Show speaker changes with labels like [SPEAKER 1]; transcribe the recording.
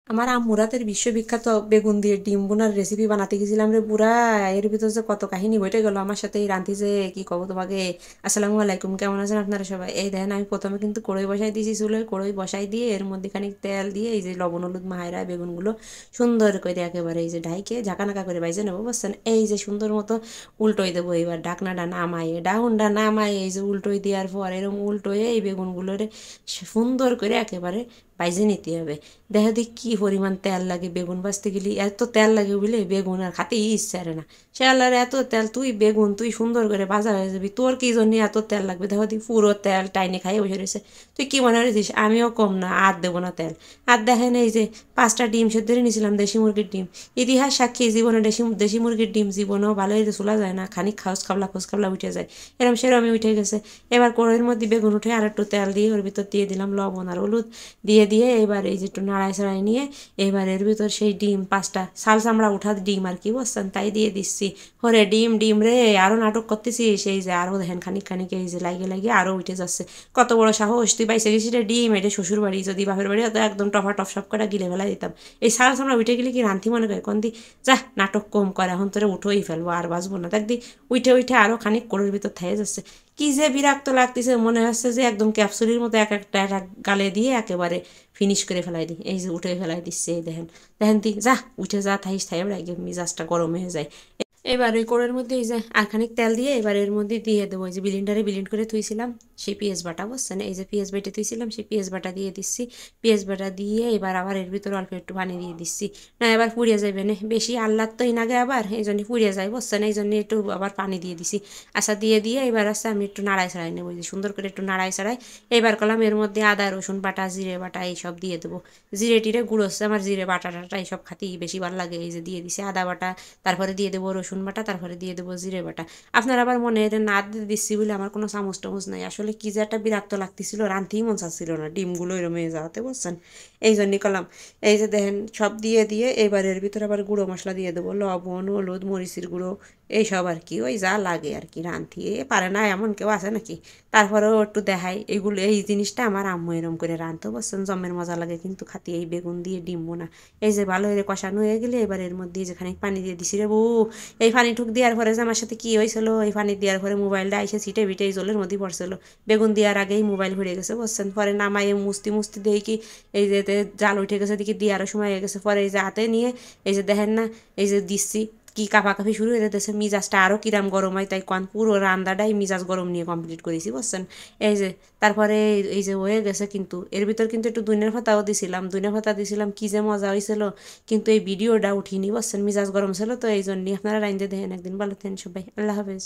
[SPEAKER 1] আমার আম্মুরাতের বিশ্ববিখ্যাত বেগুন দিয়ে ডিম বোনার রেসিপি বানাতে গেছিলাম রে বুড়া। এর ভিতর যে কত কাহিনী বইটে গেল আমার সাথে এই রান্তি যে কি কব তোমাকে। আসসালামু আলাইকুম, কেমন আছেন আপনারা সবাই? এই দেখেন আমি প্রথমে কিন্তু কড়াই বসাই দিয়েছি, চুলোয় কড়াই বসাই দিয়ে এর মধ্যে খানিক তেল দিয়ে এই যে লবণ হলুদ মাহাইরা বেগুনগুলো সুন্দর করে একেবারে এই যে ঢাইকে ঝাঁকানাকা করে বাইজে নেবো, বুঝছেন? এই যে সুন্দর মতো উল্টোই দেবো, এবার ঢাকনাটা নামাইয়ে ডাউনটা নামাই এই যে উল্টোই দেওয়ার পর এরকম উল্টোয়ে এই বেগুনগুলোরে সুন্দর করে একেবারে বাইজে নিতে হবে। দেখা দিক কি পরিমাণ তেল লাগে বেগুন ভাজতে গেলে, এত তেল লাগে বুঝলে বেগুন আর খাতেই ইচ্ছা করে না। সে আল্লাহর এত তেল, তুই বেগুন তুই সুন্দর করে ভাজা হয়ে যাবি, তোর কি জন্য এত তেল লাগবে? দেখো দি পুরো তেল টাইনে খাইয়ে বসে রয়েছে। তুই কি মনে রেছিস আমিও কম না, আর দেবো না তেল। আর দেখেন এই যে 5টা ডিম সেদ্ধ করে নিয়েছিলাম, দেশি মুরগির ডিম। ইতিহাস সাক্ষী জীবনে দেশি দেশি মুরগির ডিম জীবনেও ভালোই চুলা যায় না, খানিক খোঁজ খাবলা উঠে যায়। এরম সেরমই উঠে গেছে। এবার কড়াইয়ের মধ্যে বেগুন উঠে আর একটু তেল দিয়ে ওর ভিতর দিয়ে দিলাম লবণ আর হলুদ, দিয়ে এবার এই যে একটু নাড়াই ছাড়াই নিয়ে এবার এর ভিতর সেই ডিম 5টা সাল চামড়া উঠা ডিম আর কি, বসছেন? তাই দিয়ে দিচ্ছি। হরে ডিম ডিম রে, আরও নাটক করতেছি সেই যে আরও দেখেন খানিক খানিক এই যে লাগিয়ে লাগিয়ে আরও উঠে যাচ্ছে। কত বড় সাহস, তুই পাইছে গেছি রে ডিম, এটা শ্বশুর বাড়ি, যদি বাপের বাড়ি হতো একদম টফা টফ সব করে গিলে ফেলা দিতাম। এই সাল চামড়া উঠে গেলে কি রান্তি মনে করে কোন দি? যা নাটক কম করে, এখন তোরে উঠোই ফেলবো আর বাঁচবো না। দেখ দি উঠে উঠে আরও খানিক কোড়ের ভিতর থাইয়ে যাচ্ছে। কি যে বিরক্ত লাগতেছে, মনে হচ্ছে যে একদম ক্যাপসুলির মতো এক একটা এক এক গালে দিয়ে একেবারে ফিনিশ করে ফেলাই দিই। এই যে উঠে ফেলাই দিচ্ছে, এই দেখেন দেখেন দি, যা উঠে যা থাইস থাই মিজাজটা গরম হয়ে যায়। এবার ওই কোড়ের মধ্যে এই যে আর খানিক তেল দিয়ে এবার এর মধ্যে দিয়ে দেবো এই যে বিলিন্ডারে বিলিন্ড করে থুইছিলাম সেই পেঁয়াজ বাটা, বুঝছেন? এই যে পেঁয়াজ বেটে থুইছিলাম সেই পেঁয়াজ বাটা দিয়ে দিচ্ছি। পেঁয়াজ বাটা দিয়ে এবার আবার এর ভিতরে অল্প একটু পানি দিয়ে দিচ্ছি, না এবার পুড়িয়ে যাবে না বেশি, আল্লাহ তো নাগে আবার এই জন্য পুড়িয়ে যায়, বুঝছেন? এই জন্য একটু আবার পানি দিয়ে দিছি। আচ্ছা দিয়ে এবার আসছে আমি একটু নাড়াই ছাড়াই নেবো, যে সুন্দর করে একটু নাড়াই ছাড়াই এবার করলাম এর মধ্যে আদা রসুন বাটা জিরে বাটা এইসব দিয়ে দেবো। জিরে টিরে গুঁড়ো হচ্ছে আমার, জিরে বাটা টাটা এইসব খাতেই বেশি ভালো লাগে। এই যে দিয়ে দিছি আদা বাটা, তারপরে দিয়ে দেবো রসুন বাটা, তারপরে দিয়ে দেবো জিরে বাটা। আপনার আবার মনে এটা না দিয়ে দিচ্ছি বলে আমার কোনো চামচ টামচ নাই, আসলে কি যে একটা বিরক্ত লাগতেছিল, রানতেই মন চাচ্ছিল না ডিমগুলো এরম হয়ে যাওয়াতে, বুঝছেন? এই জন্যই করলাম। এই যে দেখেন সব দিয়ে এবার এর ভিতরে আবার গুঁড়ো মশলা দিয়ে দেবো, লবণ হলুদ মরিচের গুঁড়ো এইসব আর কি, ওই যা লাগে আর কি। রানতি এ পারে না এমন কেউ আছে নাকি? তারপরেও একটু দেখাই এগুলো, এই জিনিসটা আমার আম্মু এরম করে রানতো, বুঝছেন? জমের মজা লাগে কিন্তু খাতি এই বেগুন দিয়ে ডিম বোনা। এই যে ভালো হয়ে কষানো হয়ে গেলে এবার এর মধ্যে যেখানে পানি দিয়ে দিছি রে বউ। এই পানি ঠুক দেওয়ার পরে যে আমার সাথে কী হয়েছিল, এই পানি দেওয়ার পরে মোবাইলটা এসে ছিটে বিটে এই জলের মধ্যেই পড়ছিল। বেগুন দেওয়ার আগেই মোবাইল ভরে গেছে, বুঝছেন? পরে নামাই মুস্তি মুস্তি দিয়ে কি এই যে জাল উঠে গেছে, দেখি দেওয়ারও সময় হয়ে গেছে। পরে এই যে হাতে নিয়ে এই যে দেখেন না এই যে দিচ্ছি, কি কাঁপাকাঁপি শুরু হয়ে যেতেছে, মিজাজটা আরও কিরাম গরম হয়, তাই কোন পুরো রান্দাটাই মিজাজ গরম নিয়ে কমপ্লিট করেছি, বুঝছেন? এই যে তারপরে এই যে হয়ে গেছে, কিন্তু এর ভিতর কিন্তু একটু দুনিয়ার পাতাও দিছিলাম, দুনিয়ার পাতা দিছিলাম, কি যে মজা হয়েছিল। কিন্তু এই ভিডিওটা উঠিনি, বুঝছেন? মিজাজ গরম ছিল তো, এই জন্যই। আপনারা রাইন্দে দেখেন একদিন। ভালো থাকেন সবাই, আল্লাহ হাফেজ।